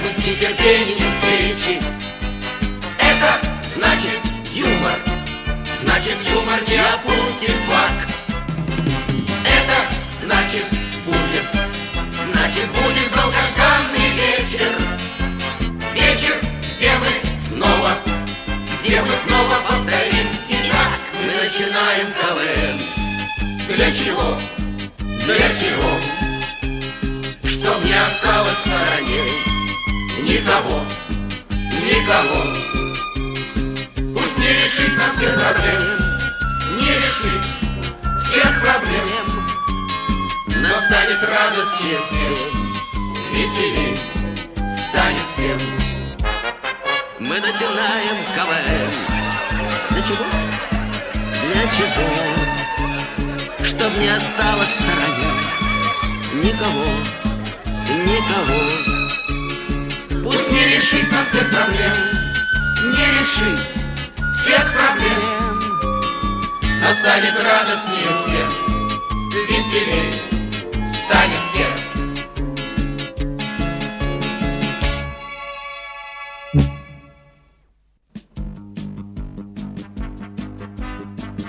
мы с нетерпением встречи. Это значит юмор, значит юмор не опустит флаг. Это значит будет долгожданный вечер. Вечер, где мы снова повторим. Итак, мы начинаем КВН. Для чего? Для чего? Чтоб не осталось в стороне никого, никого. Пусть не решить нам всех проблем, не решить всех проблем, но станет радостнее всем, веселей станет всем. Мы начинаем КВН. Для чего? Для чего? Чтоб не осталось в стороне никого, никого. Пусть не решить нам всех проблем, не решить всех проблем, но станет радостнее всем, веселей станет